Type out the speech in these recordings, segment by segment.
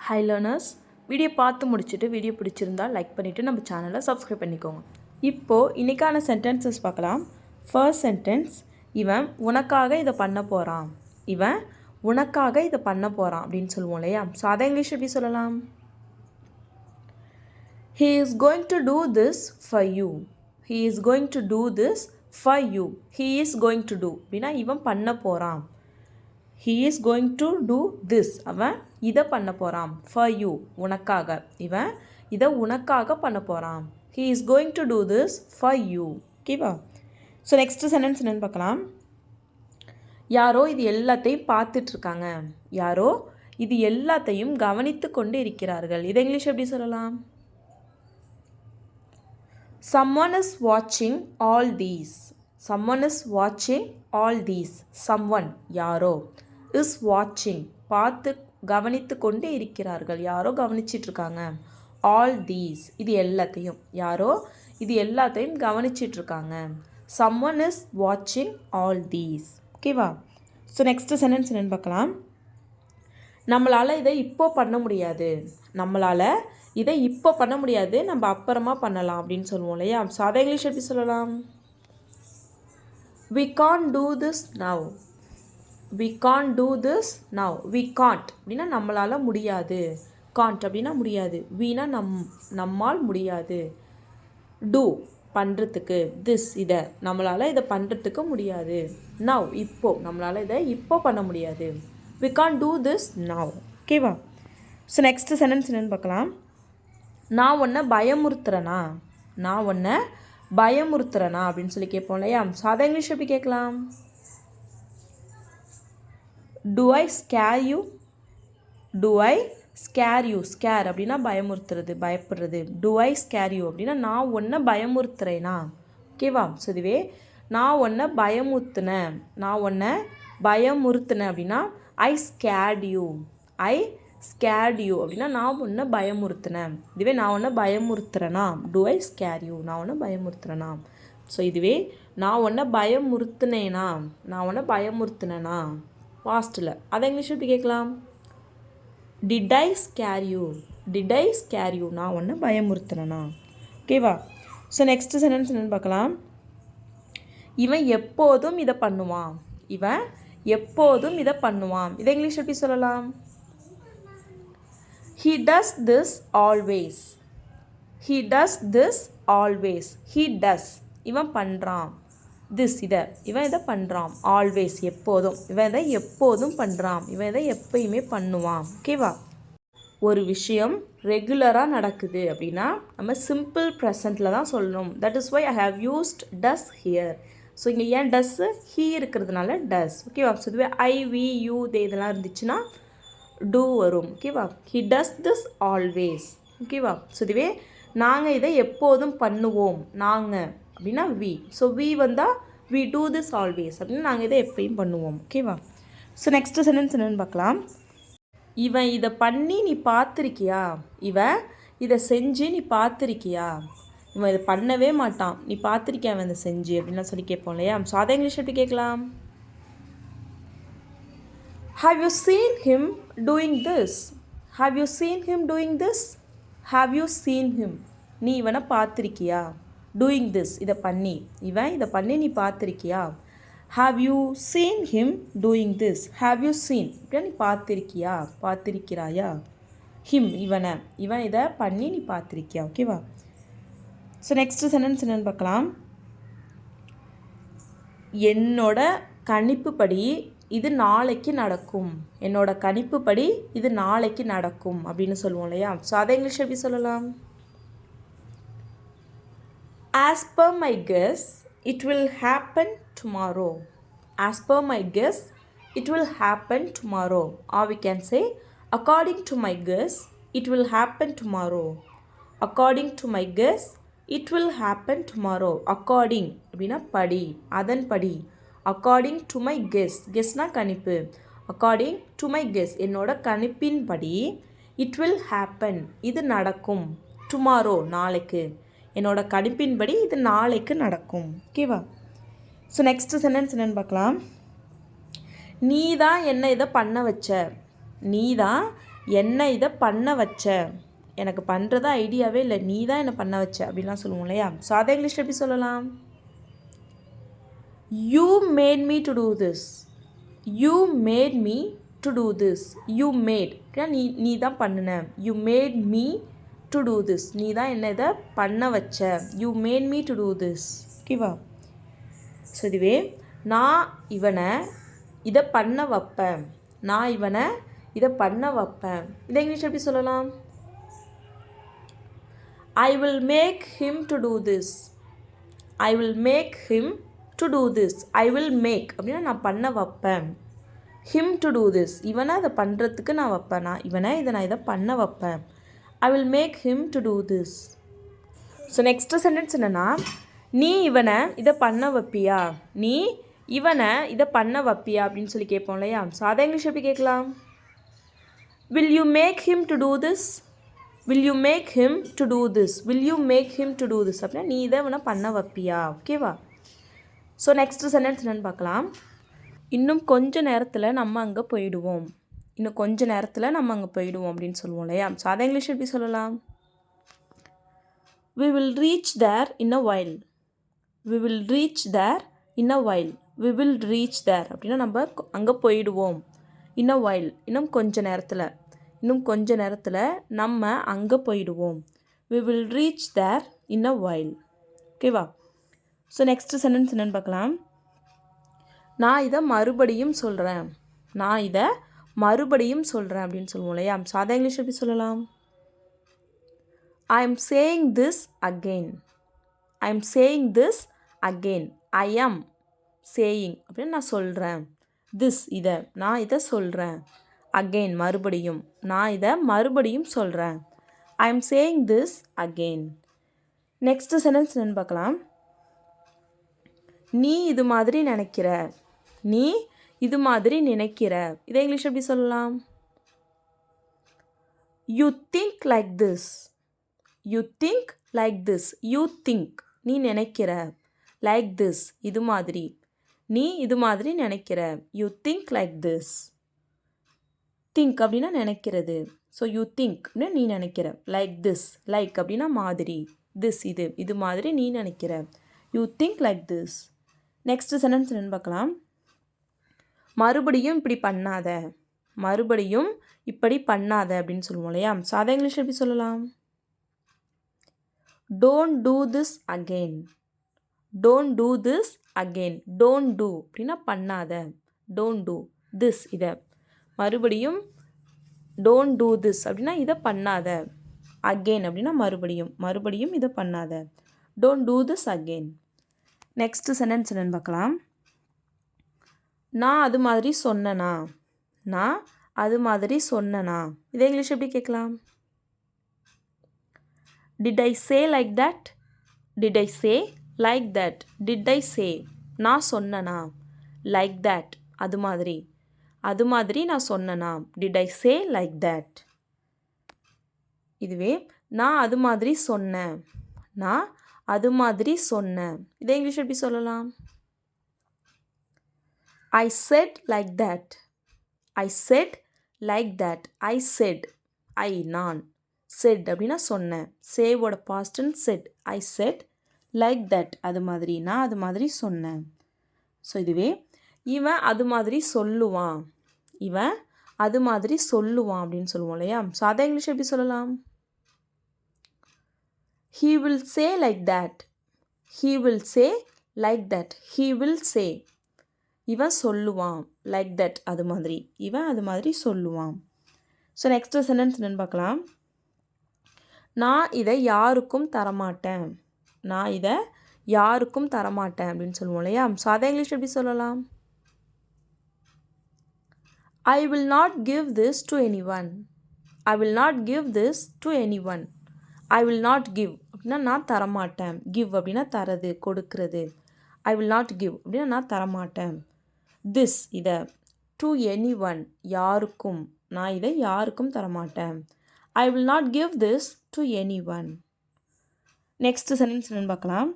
High learners, video பார்த்து முடிச்சுட்டு video பிடிச்சிருந்தா லைக் பண்ணிவிட்டு நம்ம சேனலை சப்ஸ்கிரைப் பண்ணிக்கோங்க. இப்போது இன்றைக்கான சென்டென்சஸ் பார்க்கலாம். ஃபர்ஸ்ட் சென்டென்ஸ், இவன் உனக்காக இதை பண்ண போகிறான். இவன் உனக்காக இதை பண்ண போகிறான் அப்படின்னு சொல்லுவோம் இல்லையா? ஸோ அதை இங்கிலீஷ் எப்படி சொல்லலாம்? He is going to do this for you. He is going to do this for you. He is going to do அப்படின்னா இவன் பண்ண போகிறான். He is going to do this. அவன் இதை பண்ண போகிறான். For you, உனக்காக. இவன் இதை உனக்காக பண்ண போகிறான். He is going to do this for you. ஓகேவா? ஸோ நெக்ஸ்ட் சென்டென்ஸ் என்னென்னு பார்க்கலாம். யாரோ இது எல்லாத்தையும் பார்த்துட்ருக்காங்க. யாரோ இது எல்லாத்தையும் கவனித்து கொண்டு இருக்கிறார்கள். இதை இங்கிலீஷ் எப்படி சொல்லலாம்? Someone is watching all these. Someone is watching all these. Someone, யாரோ, is watching, பார்த்து கவனித்து கொண்டே இருக்கிறார்கள். யாரோ கவனிச்சிட்ருக்காங்க. all these, இது எல்லாத்தையும். யாரோ இது எல்லாத்தையும் கவனிச்சிட்ருக்காங்க. someone is watching all these. ஓகேவா? ஸோ நெக்ஸ்ட் சென்டென்ஸ் என்னென்னு பார்க்கலாம். நம்மளால் இதை இப்போ பண்ண முடியாது. நம்மளால் இதை இப்போ பண்ண முடியாது, நம்ம அப்புறமா பண்ணலாம் அப்படின்னு சொல்லுவோம் இல்லையா? ஸோ அதை இங்கிலீஷ் எப்படி சொல்லலாம்? We can't do this now. We can't do this now. We can't அப்படின்னா நம்மளால் முடியாது. can't அப்படின்னா முடியாது. வீணா நம்மால் முடியாது. do பண்ணுறதுக்கு, this இதை நம்மளால் இதை பண்ணுறதுக்கு முடியாது. now இப்போ நம்மளால் இதை இப்போ பண்ண முடியாது. We can't do this now. ஓகேவா? ஸோ நெக்ஸ்ட் சென்டென்ஸ் என்னென்னு பார்க்கலாம். நான் உன்னை பயமுறுத்துறேனா? நான் உன்னை பயமுறுத்துறேனா அப்படின்னு சொல்லி கேட்போம் இல்லையா? ஸோ அதை இங்கிலீஷ் எப்படி கேட்கலாம்? Do I scare you? Do I scare you? scare அப்படின்னா பயமுறுத்துறது, பயப்படுறது. Do I scare you அப்படின்னா நான் உன்னை பயமுறுத்துறேனா? ஓகேவா? ஸோ இதுவே நான் உன்னை பயமுறுத்துனேன், நான் உன்னை பயமுறுத்துனேன் அப்படின்னா I scared you. I scared you அப்படின்னா நான் உன்னை பயமுறுத்துனேன். இதுவே நான் உன்னை பயமுறுத்துறேனா? Do I scare you? நான் உன்னை பயமுறுத்துறேனா? ஸோ இதுவே நான் உன்னை பயமுறுத்துனேனா, நான் உன்னை பயமுறுத்துனேனா பாஸ்ட்டில். அதை இங்கிலீஷ் எப்படி கேட்கலாம்? Did I scare you? Did I scare you? நான் உன்னை பயமுறுத்துனேனா? ஓகேவா? ஸோ நெக்ஸ்ட் சென்டென்ஸ் என்னென்னு பார்க்கலாம். இவன் எப்போதும் இதை பண்ணுவான். இவன் எப்போதும் இதை பண்ணுவான். இதை இங்கிலீஷ் எப்படி சொல்லலாம்? He does this always. He does this always. He does, இவன் பண்ணுறான். this இதை, இவன் இதை பண்ணுறான். always எப்போதும், இவன் இதை எப்போதும் பண்ணுறான். இவன் இதை எப்பயுமே பண்ணுவான். ஓகேவா? ஒரு விஷயம் ரெகுலராக நடக்குது அப்படின்னா நம்ம சிம்பிள் ப்ரெசண்ட்டில் தான் சொல்லணும். That is why I have used does here. So இங்கே ஏன் டஸ்ஸு ஹீ இருக்கிறதுனால டஸ். ஓகேவா? ஸோ இதுவே ஐ வி யூ தே இதெல்லாம் இருந்துச்சுன்னா டூ வரும். ஓகேவா? He does this always. ஓகேவா? ஸோ இதுவே நாங்கள் இதை எப்போதும் பண்ணுவோம். நாங்கள் அப்படின்னா வி. ஸோ வி வந்தால் வி டூ திஸ் ஆல்வேஸ் அப்படின்னா நாங்கள் இதை எப்பயும் பண்ணுவோம். ஓகேவா? ஸோ நெக்ஸ்ட் சென்டென்ஸ் என்னென்னு பார்க்கலாம். இவன் இதை பண்ணி நீ பார்த்துருக்கியா? இவன் இதை செஞ்சு நீ பார்த்துருக்கியா? இவன் இதை பண்ணவே மாட்டான், நீ பார்த்துருக்கியா அவன் இதை செஞ்சு அப்படின்லாம் சொல்லி கேட்போம் இல்லையா? ஸோ அதை இங்கிலீஷ் எப்படி கேட்கலாம்? Have you seen him doing this? Have you seen him doing this? Have you seen him? நீ இவனை பார்த்துருக்கியா? doing this இதை பண்ணி, இவன் இதை பண்ணி நீ பார்த்துருக்கியா? Have you seen him doing this? Have you seen அப்படின்னா நீ பார்த்துருக்கியா, பார்த்துருக்கிறாயா? him இவனை, இவன் இதை பண்ணி நீ பார்த்துருக்கியா? ஓகேவா? ஸோ நெக்ஸ்ட் சென்டென்ஸ் என்னென்னு பார்க்கலாம். என்னோட கணிப்புப்படி இது நாளைக்கு நடக்கும். என்னோட கணிப்புப்படி இது நாளைக்கு நடக்கும் அப்படின்னு சொல்லுவோம் இல்லையா? ஸோ அதை இங்கிலீஷ் எப்படி சொல்லலாம்? As per my guess, it will happen tomorrow. As per my guess, it will happen tomorrow. Or we can say, according to my guess, it will happen tomorrow. According to my guess, it will happen tomorrow. According அப்படின்னா படி, அதன் படி. according to my guess, guessனா கணிப்பு. according to my guess, என்னோட கணிப்பின் படி it will happen, இது நடக்கும். tomorrow நாளைக்கு, என்னோட கணிப்பின் படி இது நாளைக்கு நடக்கும். ஓகேவா? ஸோ நெக்ஸ்ட் சென்டென்ஸ் என்னென்னு பார்க்கலாம். நீ தான் என்ன இதை பண்ண வச்ச. நீ தான் என்ன இதை பண்ண வச்ச, எனக்கு பண்ணுறதா ஐடியாவே இல்லை, நீ தான் என்னை பண்ண வச்ச அப்படின்லாம் சொல்லுவோம் இல்லையா. ஸோ அதை இங்கிலீஷில் எப்படி சொல்லலாம்? You made me to do this. You made me to do this. You made நீ தான் பண்ணின. You made me to do this. நீ தான் என்ன இதை பண்ண வச்ச. You made me to do this. ஓகேவா? ஸோ இதுவே நான் இவனை இதை பண்ண வைப்பேன். நான் இவனை இதை பண்ண வைப்பேன். இதை இங்கிலீஷ் எப்படி சொல்லலாம்? I will make him to do this. I will make him to do this. I will make அப்படின்னா நான் பண்ண வைப்பேன். him to do this இவனை அதை பண்ணுறதுக்கு நான் வைப்பேன். நான் இதை பண்ண வைப்பேன். I will make him to do this. So next sentence என்னென்னா, நீ இவனை இதை பண்ண வைப்பியா, நீ இவனை இதை பண்ண வைப்பியா அப்படின்னு சொல்லி கேட்போம் இல்லையா. ஸோ அதை இங்கிலீஷ் எப்படி கேட்கலாம்? will you make him to do this? will you make him to do this? will you make him to do this அப்படின்னா நீ இதை இவனை பண்ண வைப்பியா. ஓகேவா? ஸோ நெக்ஸ்ட் சென்டென்ஸ் என்னென்னு பார்க்கலாம். இன்னும் கொஞ்ச நேரத்தில் நம்ம அங்கே போயிடுவோம். இன்னும் கொஞ்ச நேரத்தில் நம்ம அங்கே போயிடுவோம் அப்படின்னு சொல்லுவோம் இல்லையா. ஸோ அதை இங்கிலீஷ் எப்படி சொல்லலாம்? we will reach there in a while. we will reach there in a while. we will reach there அப்படின்னா நம்ம அங்கே போயிடுவோம். in a while இன்னும் கொஞ்ச நேரத்தில், இன்னும் கொஞ்ச நேரத்தில் நம்ம அங்கே போயிடுவோம். we will reach there in a while. ஓகேவா? ஸோ நெக்ஸ்ட் சென்டென்ஸ் என்னென்னு பார்க்கலாம். நான் இதை மறுபடியும் சொல்கிறேன். நான் இதை மறுபடியும் சொல்கிறேன் அப்படின்னு சொல்லுவோம் இல்லையா. ஸோ அதை இங்கிலீஷ் எப்படி சொல்லலாம்? I am saying this again. I am saying this again. I am saying அப்படின்னு நான் சொல்கிறேன். this இதை நான் இதை சொல்கிறேன். again மறுபடியும், நான் இதை மறுபடியும் சொல்கிறேன். I am saying this again. Next sentence என்னென்னு பார்க்கலாம். நீ இது மாதிரி நினைக்கிற. நீ இது மாதிரி நினைக்கிற. இதை இங்கிலீஷ் எப்படி சொல்லலாம்? you think like this. you think like this. you think நீ நினைக்கிற. like this இது மாதிரி, நீ இது மாதிரி நினைக்கிற. you think like this. think அப்படின்னா நினைக்கிறது. ஸோ you think அப்படின்னா நீ நினைக்கிற. like this like அப்படின்னா மாதிரி, this இது மாதிரி நீ நினைக்கிற. you think like this. Next sentence என்னென்னு பார்க்கலாம். மறுபடியும் இப்படி பண்ணாத. மறுபடியும் இப்படி பண்ணாத அப்படின்னு சொல்லுவோம் இல்லையா. ஸோ அதை இங்கிலீஷ் எப்படி சொல்லலாம்? don't do this again. don't do this again. don't do அப்படின்னா பண்ணாத. don't do this இதை மறுபடியும். don't do this அப்படின்னா இதை பண்ணாத. again அப்படின்னா மறுபடியும், மறுபடியும் இதை பண்ணாத. don't do this again. Next sentence என்னென்னு பார்க்கலாம். நான் அது மாதிரி சொன்னனா. நான் அது மாதிரி சொன்னனா. இதை இங்கிலீஷ் எப்படி கேட்கலாம்? did I say like that? did I say like that? did I say நான் சொன்னனா. like that அது மாதிரி, அது மாதிரி நான் சொன்னனா. did I say like that? இதுவே நான் அது மாதிரி சொன்னேன். நான் அது மாதிரி சொன்னேன். இதை இங்கிலீஷ் எப்படி சொல்லலாம்? I said like that. I said like that. I said நான் said அப்படின்னா சொன்னேன். சேவோட past tense said. I said like that அது மாதிரி, நான் அது மாதிரி சொன்னேன். ஸோ இதுவே இவன் அது மாதிரி சொல்லுவான். இவன் அது மாதிரி சொல்லுவான் அப்படின்னு சொல்லுவோம் இல்லையா. ஸோ அதை இங்கிலீஷ் எப்படி சொல்லலாம்? he will say like that. he will say like that. he will say இவன் சொல்லுவான். like that அது மாதிரி, இவன் அது மாதிரி சொல்லுவான். ஸோ நெக்ஸ்ட் சென்டென்ஸ் என்னென்னு பார்க்கலாம். நான் இதை யாருக்கும் தரமாட்டேன். நான் இதை யாருக்கும் தரமாட்டேன் அப்படின்னு சொல்லுவோம் இல்லையா. ஸோ அதை இங்கிலீஷ் எப்படி சொல்லலாம்? I will not give this to anyone. I will not give this to anyone. I will not give அப்படின்னா நான் தரமாட்டேன். give அப்படின்னா தரது, கொடுக்கிறது. I will not give அப்படின்னா நான் தரமாட்டேன். this இதை to anyone யாருக்கும், நான் இதை யாருக்கும் தரமாட்டேன். I will not give this to anyone. Next sentence என்னென்னு பார்க்கலாம்.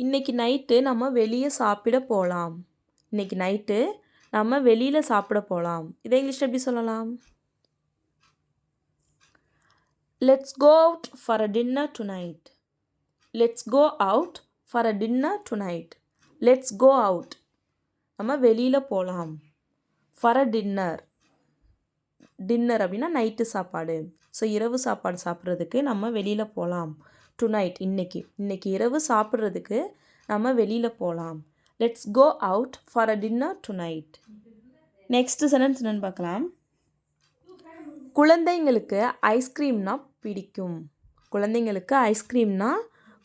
இன்னைக்கு நைட்டு நம்ம வெளியே சாப்பிட போகலாம். இன்னைக்கு நைட்டு நம்ம வெளியில் சாப்பிட போகலாம். இதை இங்கிலீஷில் எப்படி சொல்லலாம்? Let's go out for a dinner tonight. Let's go out for a dinner tonight. Let's go out நம்ம வெளியில் போகலாம். For a dinner. டின்னர் அப்படின்னா நைட்டு சாப்பாடு. ஸோ இரவு சாப்பாடு சாப்பிட்றதுக்கு நம்ம வெளியில் போகலாம். டுநைட் இன்னைக்கு இரவு சாப்பிட்றதுக்கு நம்ம வெளியில் போகலாம். Let's go out for a dinner tonight. Next sentence என்னன்னு பார்க்கலாம். குழந்தைங்களுக்கு ஐஸ்கிரீம்னா பிடிக்கும். குழந்தைங்களுக்கு ஐஸ்கிரீம்னா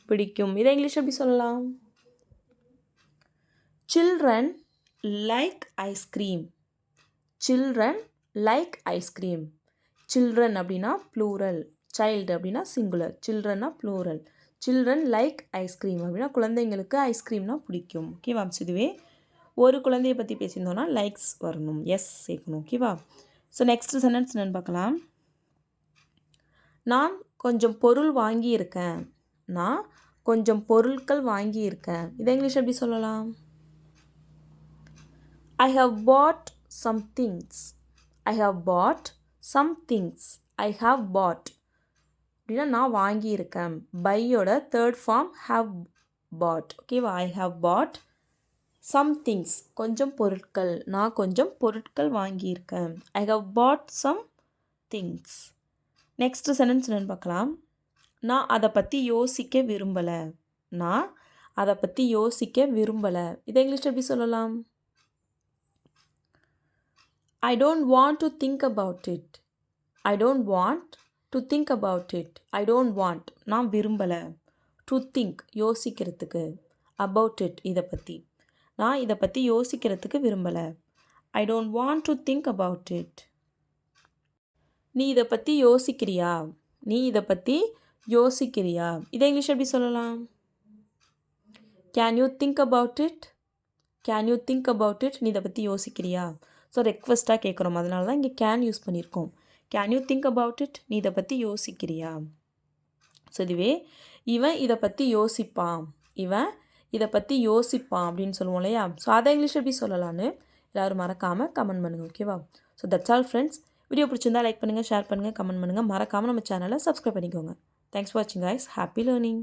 பிடிக்கும். இதை இங்கிலீஷ் எப்படி சொல்லலாம்? Children like ice cream. Children like ice cream. Children அப்படின்னா ப்ளூரல், சைல்டு அப்படின்னா சிங்குலர், சில்ட்ரன்னா ப்ளூரல். சில்ட்ரன் லைக் ஐஸ்கிரீம் அப்படின்னா குழந்தைங்களுக்கு ஐஸ்கிரீம்னா பிடிக்கும். ஓகேவா? இதுவே ஒரு குழந்தைய பற்றி பேசியிருந்தோன்னா லைக்ஸ் வரணும், எஸ் சேர்க்கணும். ஓகேவா? ஸோ நெக்ஸ்ட் சென்டென்ஸ் என்னென்னு பார்க்கலாம். நான் கொஞ்சம் பொருள் வாங்கியிருக்கேன். நான் கொஞ்சம் பொருட்கள் வாங்கியிருக்கேன். இதை இங்கிலீஷ் எப்படி சொல்லலாம்? I have bought some things. I have bought some things. I have bought அப்படின்னா நான் வாங்கியிருக்கேன். பையோட தேர்ட் ஃபார்ம் have bought. ஓகேவா? I have bought some things. கொஞ்சம் பொருட்கள். நான் கொஞ்சம் பொருட்கள் வாங்கியிருக்கேன். I have bought some things. Next sentence என்னன்னு பார்க்கலாம். நான் அதை பற்றி யோசிக்க விரும்பலை. நான் அதை பற்றி யோசிக்க விரும்பலை. இதை இங்கிலீஷ் எப்படி சொல்லலாம்? I don't want to think about it. I don't want to think about it. I don't want நான் விரும்பலை. To think யோசிக்கிறதுக்கு. About it இதை பற்றி. நான் இதை பற்றி யோசிக்கிறதுக்கு விரும்பலை. I don't want to think about it. நீ இதை பற்றி யோசிக்கிறியா? நீ இதை பற்றி யோசிக்கிறியா? இதை இங்கிலீஷ் எப்படி சொல்லலாம்? Can you think about it? Can you think about it? நீ இதை பற்றி யோசிக்கிறியா? ஸோ ரெக்வெஸ்ட்டாக கேட்குறோம், அதனால தான் இங்கே கேன் யூஸ் பண்ணியிருக்கோம். Can you think about it? நீ இதை பற்றி யோசிக்கிறியா? ஸோ இதுவே இவன் இதை பற்றி யோசிப்பான், இவன் இதை பற்றி யோசிப்பான் அப்படின்னு சொல்லுவோம் இல்லையா? ஸோ அதை இங்கிலீஷ் எப்படி சொல்லலான்னு எல்லோரும் மறக்காமல் கமெண்ட் பண்ணுங்கள். ஓகேவா? So that's all friends. Video பிடிச்சிருந்தா லைக் பண்ணுங்கள், ஷேர் பண்ணுங்கள், கமெண்ட் பண்ணுங்கள். மறக்காமல் நம்ம சேனலை சப்ஸ்கிரைப் பண்ணிக்கோங்க. தேங்க்ஸ் ஃபார் வாட்சிங் கைஸ். Happy learning.